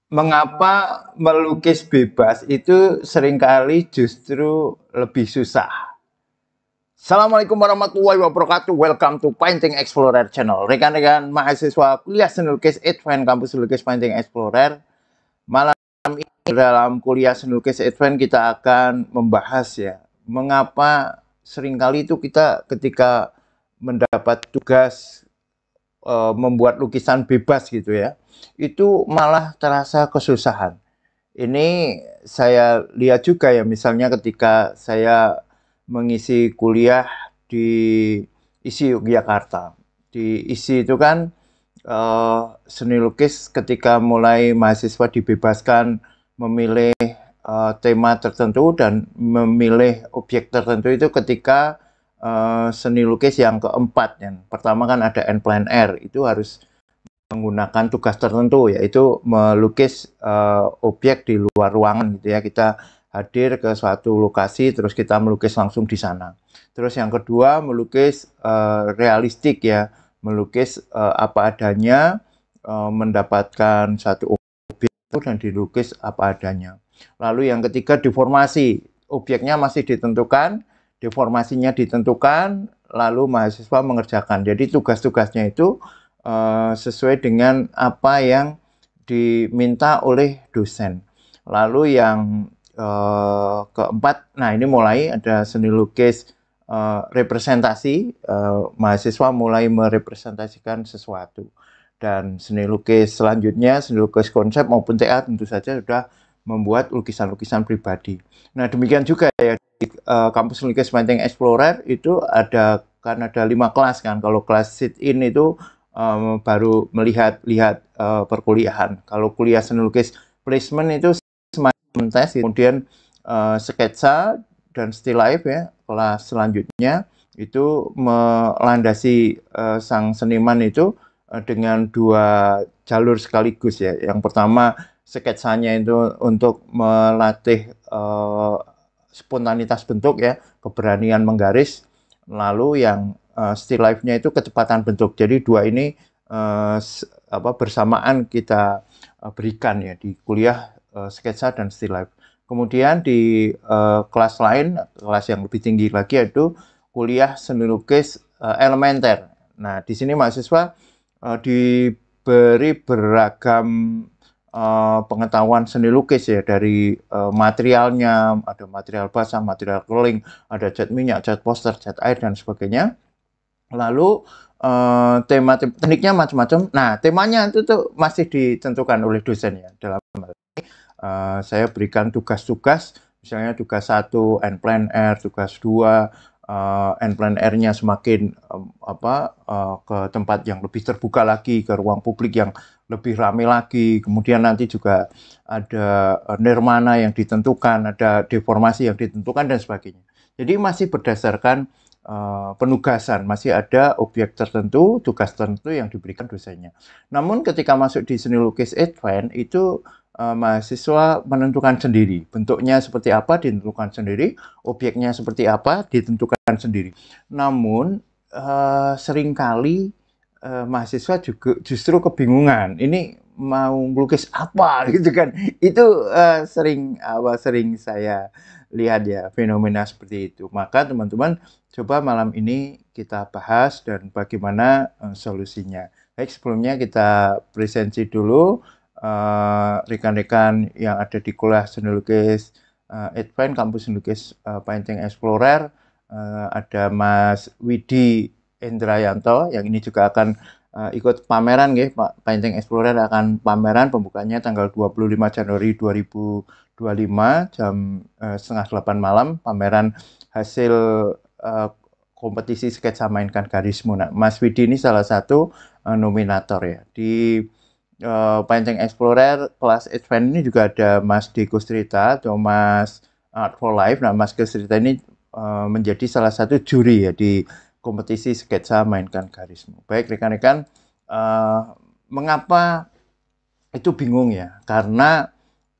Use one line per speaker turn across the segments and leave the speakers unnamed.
Mengapa melukis bebas itu seringkali justru lebih susah? Assalamualaikum warahmatullahi wabarakatuh. Welcome to Painting Explorer Channel. Rekan-rekan mahasiswa kuliah seni lukis Advent Kampus Lukis Painting Explorer. Malam ini dalam kuliah seni lukis Advent kita akan membahas ya, mengapa seringkali itu kita ketika mendapat tugas membuat lukisan bebas gitu ya, itu malah terasa kesusahan. Ini saya lihat juga ya, misalnya ketika saya mengisi kuliah di ISI Yogyakarta. Di ISI itu kan seni lukis ketika mulai mahasiswa dibebaskan memilih tema tertentu dan memilih objek tertentu itu ketika seni lukis yang keempat. Yang pertama kan ada en plein air, itu harus menggunakan tugas tertentu, yaitu melukis objek di luar ruangan gitu ya. Kita hadir ke suatu lokasi terus kita melukis langsung di sana. Terus yang kedua melukis realistik ya, melukis apa adanya, mendapatkan satu objek dan dilukis apa adanya. Lalu yang ketiga deformasi, objeknya masih ditentukan, deformasinya ditentukan, lalu mahasiswa mengerjakan. Jadi tugas-tugasnya itu sesuai dengan apa yang diminta oleh dosen. Lalu yang keempat, nah ini mulai ada seni lukis representasi, mahasiswa mulai merepresentasikan sesuatu. Dan seni lukis selanjutnya, seni lukis konsep maupun TA tentu saja sudah membuat lukisan-lukisan pribadi. Nah demikian juga ya di kampus lukis Painting Explorer itu ada 5 kelas kan. Kalau kelas sit-in itu baru melihat-lihat perkuliahan. Kalau kuliah seni lukis placement itu semacam tes, kemudian sketsa dan still life ya. Kelas selanjutnya itu melandasi sang seniman itu dengan 2 jalur sekaligus ya. Yang pertama sketsanya itu untuk melatih spontanitas bentuk ya, keberanian menggaris. Lalu yang still life-nya itu kecepatan bentuk. Jadi dua ini bersamaan kita berikan ya di kuliah sketsa dan still life. Kemudian di kelas lain, kelas yang lebih tinggi lagi yaitu kuliah seni lukis elementer. Nah, di sini mahasiswa diberi beragam pengetahuan seni lukis ya, dari materialnya, ada material basah, material kering, ada cat minyak, cat poster, cat air dan sebagainya. Lalu tema tekniknya macam-macam. Nah, temanya itu tuh masih ditentukan oleh dosen ya. Dalam saya berikan tugas-tugas, misalnya tugas 1 en plein air, tugas 2 en plein air-nya semakin ke tempat yang lebih terbuka lagi, ke ruang publik yang lebih ramai lagi. Kemudian nanti juga ada nirmana yang ditentukan, ada deformasi yang ditentukan dan sebagainya. Jadi masih berdasarkan penugasan, masih ada objek tertentu, tugas tertentu yang diberikan dosennya. Namun ketika masuk di seni lukis Advent itu mahasiswa menentukan sendiri, bentuknya seperti apa ditentukan sendiri, objeknya seperti apa ditentukan sendiri. Namun seringkali mahasiswa juga justru kebingungan, ini mau melukis apa gitu kan. Itu sering saya lihat ya, fenomena seperti itu. Maka teman-teman coba malam ini kita bahas dan bagaimana solusinya. Baik, sebelumnya kita presensi dulu rekan-rekan yang ada di kuliah seni lukis Advent Kampus Seni Lukis Painting Explorer. Ada Mas Widi Indrayanto yang ini juga akan ikut pameran ya, Pak. Painting Explorer akan pameran pembukanya tanggal 25 Januari 2025 jam setengah 8 malam, pameran hasil kompetisi sketsa mainkan garismu. Nah, Mas Widi ini salah satu nominator ya. Di Painting Explorer kelas Advent ini juga ada Mas Deko Strita atau Mas Art for Life. Nah, Mas Deko Strita ini menjadi salah satu juri ya di kompetisi sketsa mainkan garismu. Baik rekan-rekan, mengapa itu bingung ya? Karena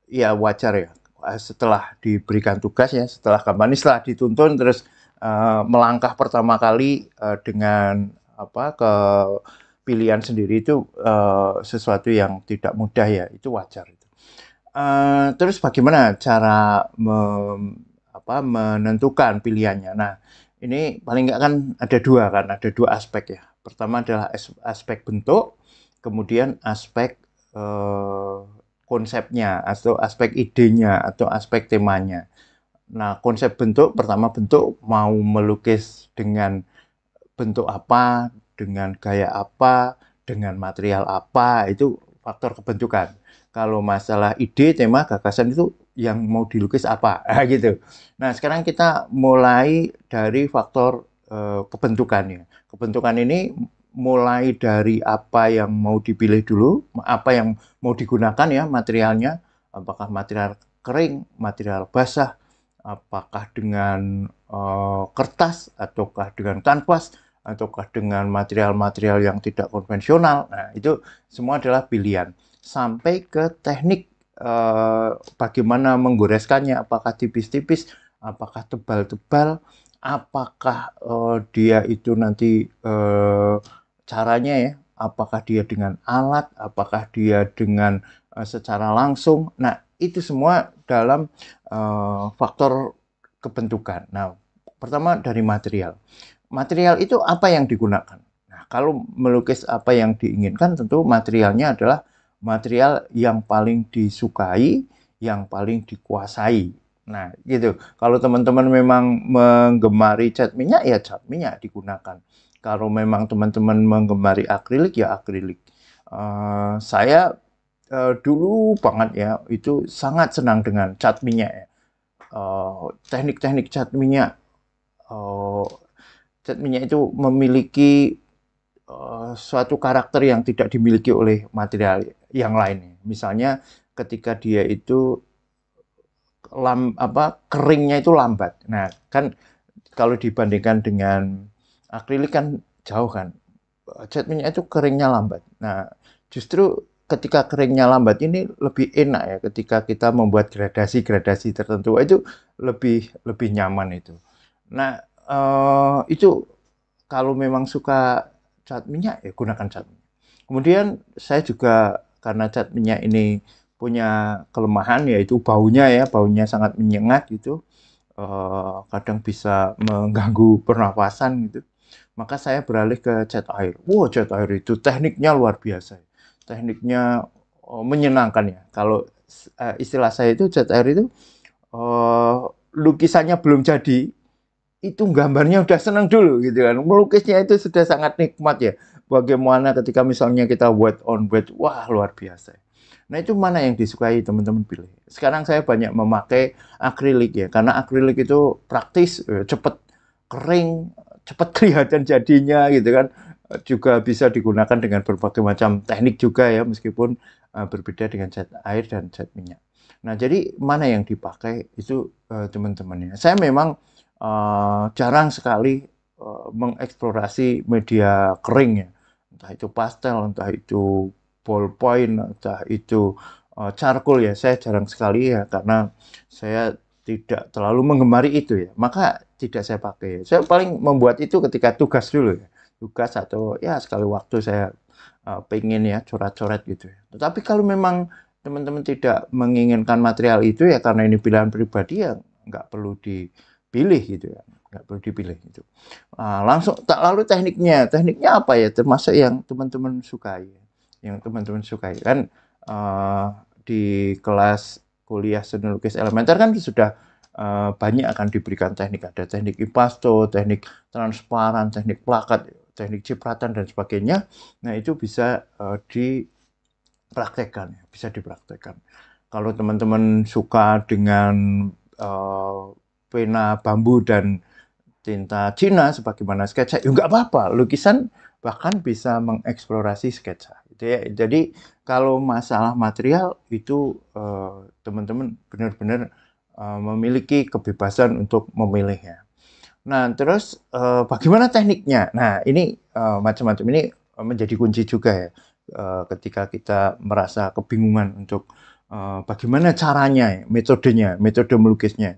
ya wajar ya, setelah diberikan tugas ya, setelah kampanye, setelah dituntun terus melangkah pertama kali dengan ke pilihan sendiri itu sesuatu yang tidak mudah ya, itu wajar itu. Terus bagaimana cara menentukan pilihannya? Nah, ini paling nggak kan ada dua aspek ya. Pertama adalah aspek bentuk, kemudian aspek eh, konsepnya, atau aspek idenya, atau aspek temanya. Nah, konsep bentuk, pertama bentuk mau melukis dengan bentuk apa, dengan gaya apa, dengan material apa, itu faktor kebentukan. Kalau masalah ide, tema, gagasan itu yang mau dilukis apa, gitu. Nah, sekarang kita mulai dari faktor kebentukannya. Kebentukan ini mulai dari apa yang mau dipilih dulu, apa yang mau digunakan ya materialnya, apakah material kering, material basah, apakah dengan kertas, ataukah dengan kanvas, ataukah dengan material-material yang tidak konvensional. Nah, itu semua adalah pilihan. Sampai ke teknik bagaimana menggoreskannya, apakah tipis-tipis, apakah tebal-tebal, apakah dia itu nanti caranya ya, apakah dia dengan alat, apakah dia dengan secara langsung. Nah, itu semua dalam faktor kebentukan. Nah, pertama dari material. Material itu apa yang digunakan? Nah, kalau melukis apa yang diinginkan, tentu materialnya adalah material yang paling disukai, yang paling dikuasai. Nah, gitu. Kalau teman-teman memang menggemari cat minyak, ya cat minyak digunakan. Kalau memang teman-teman menggemari akrilik, ya akrilik. Saya dulu banget ya, itu sangat senang dengan cat minyak ya. Teknik-teknik cat minyak, uh, cat minyak itu memiliki suatu karakter yang tidak dimiliki oleh material yang lain. Misalnya ketika dia itu keringnya itu lambat. Nah, kan kalau dibandingkan dengan akrilik kan jauh kan. Cat minyak itu keringnya lambat. Nah, justru ketika keringnya lambat ini lebih enak ya ketika kita membuat gradasi-gradasi tertentu itu lebih lebih nyaman itu. Nah, itu kalau memang suka cat minyak ya gunakan cat minyak. Kemudian saya juga karena cat minyak ini punya kelemahan yaitu baunya ya, baunya sangat menyengat gitu. Kadang bisa mengganggu pernafasan gitu. Maka saya beralih ke cat air. Wow, cat air itu tekniknya luar biasa. Tekniknya menyenangkan ya. Kalau istilah saya itu cat air itu lukisannya belum jadi, itu gambarnya udah senang dulu gitu kan. Melukisnya itu sudah sangat nikmat ya. Bagaimana ketika misalnya kita wet on wet, wah luar biasa. Nah itu mana yang disukai teman-teman pilih. Sekarang saya banyak memakai akrilik ya, karena akrilik itu praktis, cepat kering, cepat kelihatan jadinya gitu kan. Juga bisa digunakan dengan berbagai macam teknik juga ya, meskipun berbeda dengan cat air dan cat minyak. Nah jadi mana yang dipakai itu teman-teman ya. Saya memang jarang sekali mengeksplorasi media kering ya, entah itu pastel, entah itu ballpoint, entah itu charcoal ya. Saya jarang sekali ya karena saya tidak terlalu menggemari itu ya. Maka tidak saya pakai. Saya paling membuat itu ketika tugas dulu ya. Tugas atau ya sekali waktu saya pengen ya coret-coret gitu ya. Tetapi kalau memang teman-teman tidak menginginkan material itu ya karena ini pilihan pribadi ya nggak perlu dipilih gitu ya, nggak perlu dipilih gitu. Langsung tak lalu tekniknya apa ya termasuk yang teman-teman sukai, yang teman-teman sukai kan di kelas kuliah seni lukis elementer kan sudah banyak akan diberikan teknik, ada teknik impasto, teknik transparan, teknik plakat, teknik cipratan dan sebagainya. Nah itu bisa dipraktekkan, bisa dipraktekkan. Kalau teman-teman suka dengan pena bambu dan tinta Cina sebagaimana sketsa, ya nggak apa-apa. Lukisan bahkan bisa mengeksplorasi sketsa. Gitu ya. Jadi kalau masalah material itu teman-teman benar-benar memiliki kebebasan untuk memilihnya. Nah, terus bagaimana tekniknya? Nah, ini macam-macam ini menjadi kunci juga ya ketika kita merasa kebingungan untuk bagaimana caranya, metodenya, metode melukisnya.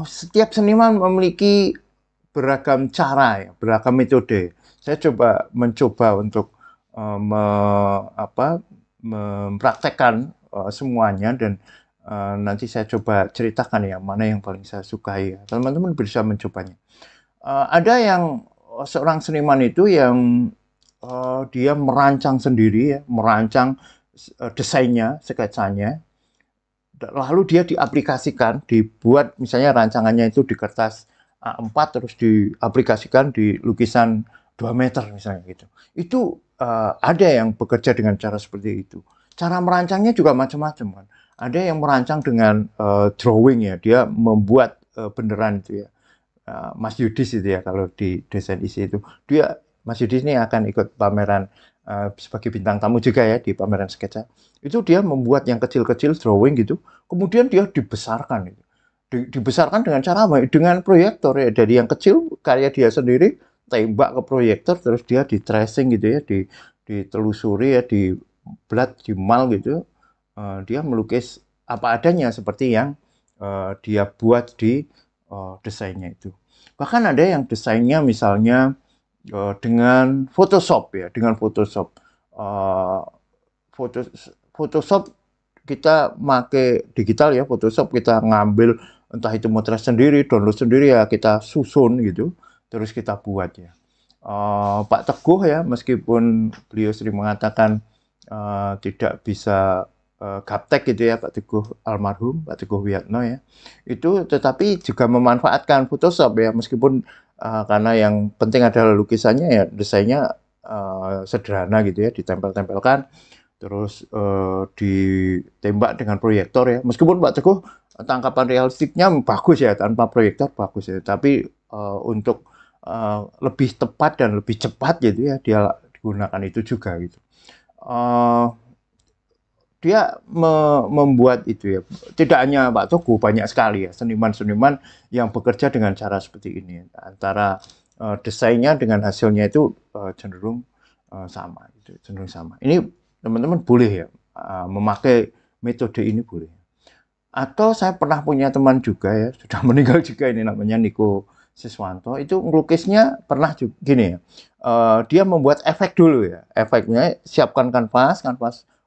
Setiap seniman memiliki beragam cara ya, beragam metode. Saya mencoba untuk mempraktekkan semuanya dan nanti saya coba ceritakan ya mana yang paling saya sukai ya. Teman-teman bisa mencobanya. Ada yang seorang seniman itu yang dia merancang sendiri ya, merancang desainnya, sketsanya, lalu dia diaplikasikan, dibuat misalnya rancangannya itu di kertas A4 terus diaplikasikan di lukisan 2 meter misalnya gitu. Itu ada yang bekerja dengan cara seperti itu. Cara merancangnya juga macam-macam kan. Ada yang merancang dengan drawing ya, dia membuat beneran itu ya. Mas Yudis itu ya kalau di desain isi itu. Mas Yudis ini akan ikut pameran sebagai bintang tamu juga ya di pameran sketsa. Itu dia membuat yang kecil-kecil drawing gitu, kemudian dia dibesarkan gitu. Dibesarkan dengan cara apa? Dengan proyektor ya, dari yang kecil karya dia sendiri tembak ke proyektor terus dia di tracing gitu ya, ditelusuri ya, di blot, di mal gitu. Dia melukis apa adanya seperti yang dia buat di desainnya itu. Bahkan ada yang desainnya misalnya dengan Photoshop ya, dengan Photoshop. Uh, Photoshop kita make digital ya, Photoshop kita ngambil entah itu motret sendiri, download sendiri ya kita susun gitu, terus kita buat ya. Pak Teguh ya, meskipun beliau sering mengatakan tidak bisa gaptek gitu ya, Pak Teguh almarhum, Pak Teguh Wiyatno ya, itu tetapi juga memanfaatkan Photoshop ya, meskipun karena yang penting adalah lukisannya ya, desainnya sederhana gitu ya, ditempel-tempelkan terus ditembak dengan proyektor ya. Meskipun Pak Teguh tangkapan realistiknya bagus ya, tanpa proyektor bagus ya. Tapi untuk lebih tepat dan lebih cepat gitu ya, dia digunakan itu juga gitu. Dia membuat itu ya. Tidak hanya Pak Teguh, banyak sekali ya seniman-seniman yang bekerja dengan cara seperti ini. Antara desainnya dengan hasilnya itu cenderung sama, gitu, cenderung sama. Ini teman-teman boleh ya memakai metode ini boleh. Atau saya pernah punya teman juga ya, sudah meninggal juga ini namanya Niko Siswanto, itu ngelukisnya pernah juga, gini ya, dia membuat efek dulu ya, efeknya siapkan kanvas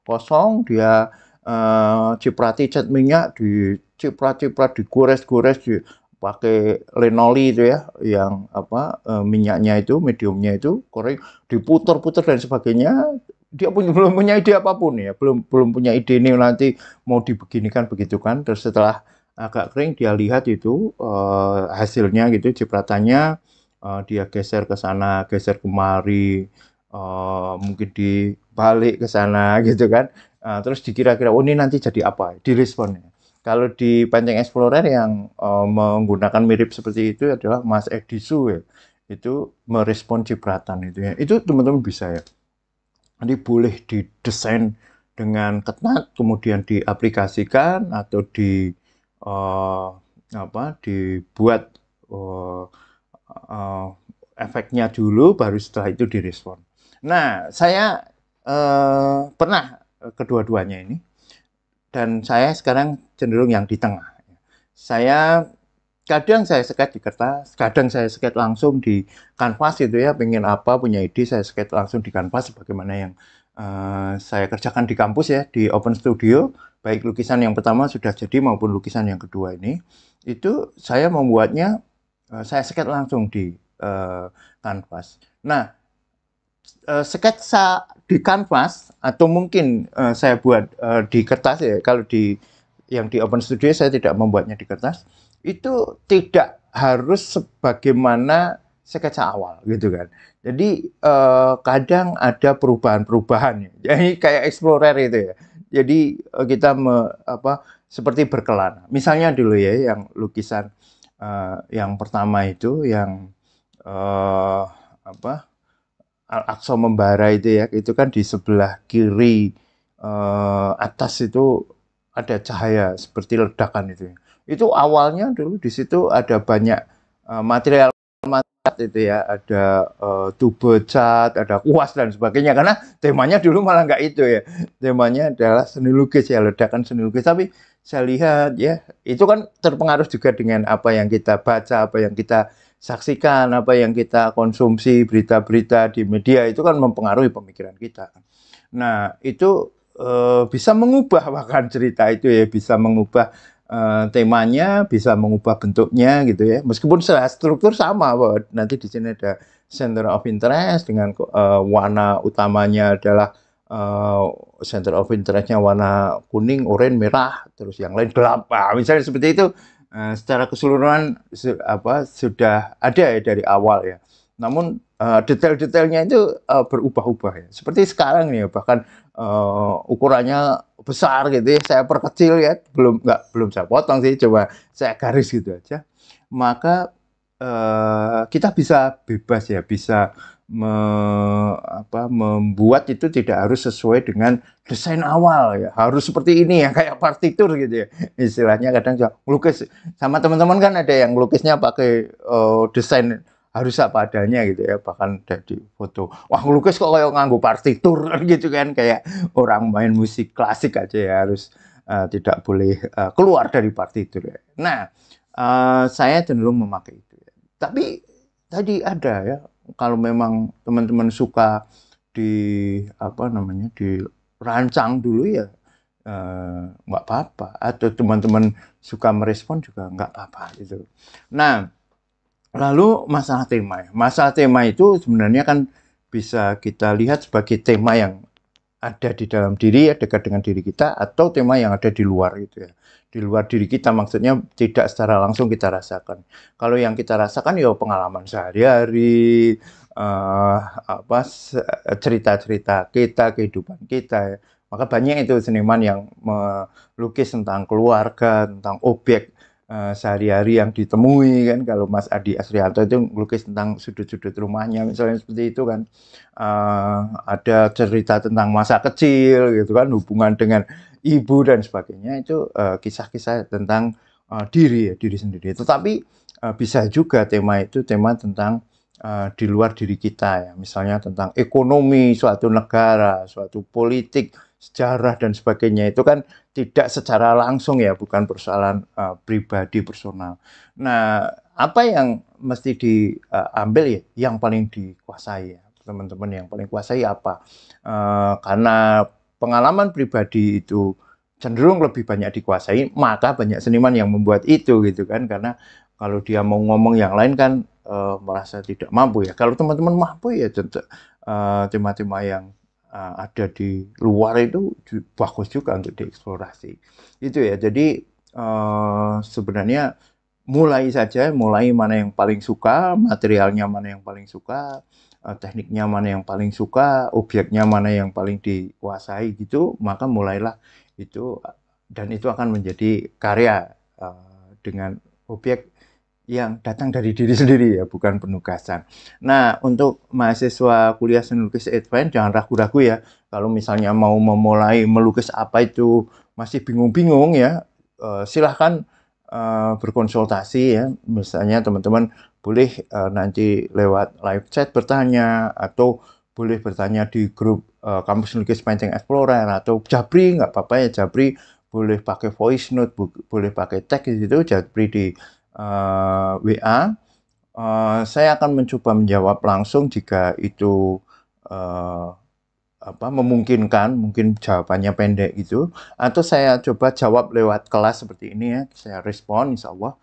kosong, dia ciprati cat minyak, diciprat-ciprat, digores-gores, pakai lenoli itu ya, yang apa minyaknya itu, mediumnya itu, korek, diputer-puter dan sebagainya. Dia belum punya ide apapun ya, belum punya ide ini nanti mau dibeginikan begitu kan. Terus setelah agak kering dia lihat itu hasilnya gitu, cipratannya dia geser ke sana, geser kemari, mungkin dibalik ke sana gitu kan. Terus dikira-kira oh ini nanti jadi apa? Diresponnya. Kalau di Painting Explorer yang menggunakan mirip seperti itu adalah Mas Edisu ya. Itu merespon cipratan itu ya. Itu teman-teman bisa ya. Nanti boleh didesain dengan ketat, kemudian diaplikasikan atau dibuat efeknya dulu, baru setelah itu direspon. Nah, saya pernah kedua-duanya ini, dan saya sekarang cenderung yang di tengah. Kadang saya sket di kertas, kadang saya sket langsung di kanvas gitu ya, pengen apa, punya ide, saya sket langsung di kanvas sebagaimana yang saya kerjakan di kampus ya, di Open Studio, baik lukisan yang pertama sudah jadi maupun lukisan yang kedua ini, itu saya membuatnya, saya sket langsung di kanvas. Nah, sketsa di kanvas atau mungkin saya buat di kertas ya, kalau yang di Open Studio saya tidak membuatnya di kertas, itu tidak harus sebagaimana sketsa awal gitu kan. Jadi kadang ada perubahan-perubahan. Jadi kayak Explorer itu ya. Jadi kita seperti berkelana. Misalnya dulu ya yang lukisan yang pertama itu yang Al-Aqsa membara itu ya. Itu kan di sebelah kiri atas itu ada cahaya seperti ledakan itu ya. Itu awalnya dulu di situ ada banyak material itu ya, ada tube cat, ada kuas dan sebagainya. Karena temanya dulu malah nggak itu ya, temanya adalah seni lukis ya, ledakan seni lukis. Tapi saya lihat ya, itu kan terpengaruh juga dengan apa yang kita baca, apa yang kita saksikan, apa yang kita konsumsi, berita-berita di media itu kan mempengaruhi pemikiran kita. Nah itu bisa mengubah bahkan cerita itu ya, bisa mengubah temanya, bisa mengubah bentuknya gitu ya. Meskipun secara struktur sama, bahwa nanti di sini ada center of interest dengan warna utamanya adalah center of interestnya warna kuning, oranye, merah, terus yang lain gelap. Nah, misalnya seperti itu. Secara keseluruhan sudah ada ya dari awal ya. Namun detail-detailnya itu berubah-ubah ya. Seperti sekarang nih ya, bahkan ukurannya besar gitu ya, saya perkecil ya, belum saya potong sih, coba saya garis gitu aja. Maka kita bisa bebas ya, bisa membuat itu tidak harus sesuai dengan desain awal ya, harus seperti ini ya, kayak partitur gitu ya istilahnya. Kadang lukis sama teman-teman kan ada yang lukisnya pakai desain harus apa adanya gitu ya, bahkan dari foto wah lukis kok kayak nganggo partitur gitu kan, kayak orang main musik klasik aja ya, harus tidak boleh keluar dari partitur ya. Nah saya cenderung memakai itu ya. Tapi tadi ada ya, kalau memang teman-teman suka dirancang dulu ya nggak apa-apa, atau teman-teman suka merespon juga nggak apa-apa gitu. Nah, lalu masalah tema ya. Masalah tema itu sebenarnya kan bisa kita lihat sebagai tema yang ada di dalam diri ya, dekat dengan diri kita, atau tema yang ada di luar gitu ya. Di luar diri kita maksudnya tidak secara langsung kita rasakan. Kalau yang kita rasakan ya pengalaman sehari-hari, cerita-cerita kita, kehidupan kita ya. Maka banyak itu seniman yang melukis tentang keluarga, tentang objek sehari-hari yang ditemui kan. Kalau Mas Adi Asrianto itu melukis tentang sudut-sudut rumahnya misalnya seperti itu kan. Ada cerita tentang masa kecil gitu kan, hubungan dengan ibu dan sebagainya, itu kisah-kisah tentang diri sendiri. Tetapi bisa juga tema itu tema tentang di luar diri kita ya, misalnya tentang ekonomi suatu negara, suatu politik, sejarah dan sebagainya. Itu kan tidak secara langsung ya, bukan persoalan pribadi personal. Nah, apa yang mesti diambil ya, yang paling dikuasai ya, teman-teman, yang paling kuasai apa? Karena pengalaman pribadi itu cenderung lebih banyak dikuasai, maka banyak seniman yang membuat itu gitu kan. Karena kalau dia mau ngomong yang lain kan merasa tidak mampu ya. Kalau teman-teman mampu ya tema-tema yang ada di luar itu bagus juga untuk dieksplorasi. Itu ya. Jadi sebenarnya mulai mana yang paling suka, materialnya mana yang paling suka, tekniknya mana yang paling suka, objeknya mana yang paling dikuasai gitu, maka mulailah itu, dan itu akan menjadi karya dengan objek yang datang dari diri sendiri ya, bukan penugasan. Nah, untuk mahasiswa kuliah seni lukis advance jangan ragu-ragu ya. Kalau misalnya mau memulai melukis apa itu masih bingung-bingung ya, silahkan berkonsultasi ya. Misalnya teman-teman boleh nanti lewat live chat bertanya, atau boleh bertanya di grup Kampus Lukis Painting Explorer, atau Japri, nggak apa-apa ya, Japri boleh pakai voice note, boleh pakai teks gitu, Japri di WA. Saya akan mencoba menjawab langsung jika itu memungkinkan, mungkin jawabannya pendek gitu, atau saya coba jawab lewat kelas seperti ini ya, saya respon insya Allah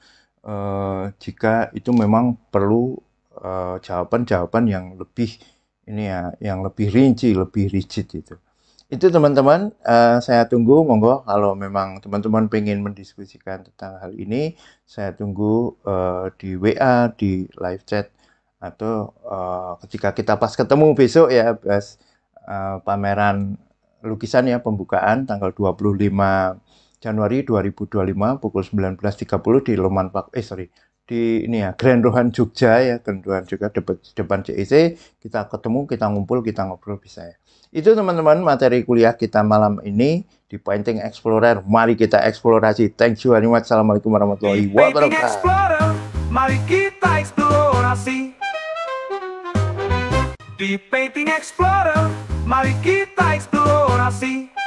jika itu memang perlu jawaban-jawaban yang lebih ini ya, yang lebih rinci, lebih rigid itu. Itu teman-teman, saya tunggu, monggo kalau memang teman-teman pengen mendiskusikan tentang hal ini, saya tunggu di WA, di live chat, atau ketika kita pas ketemu besok ya, pas pameran lukisan ya, pembukaan tanggal 25 Januari 2025 pukul 19.30 di Grand Rohan Jogja ya, Grand Rohan Jogja depan CEC. Kita ketemu, kita ngumpul, kita ngobrol bisa ya. Itu teman-teman materi kuliah kita malam ini di Painting Explorer. Mari kita eksplorasi. Thank you very much. Assalamualaikum warahmatullahi wabarakatuh.
Mari kita eksplorasi. Di Painting Explorer, mari kita eksplorasi.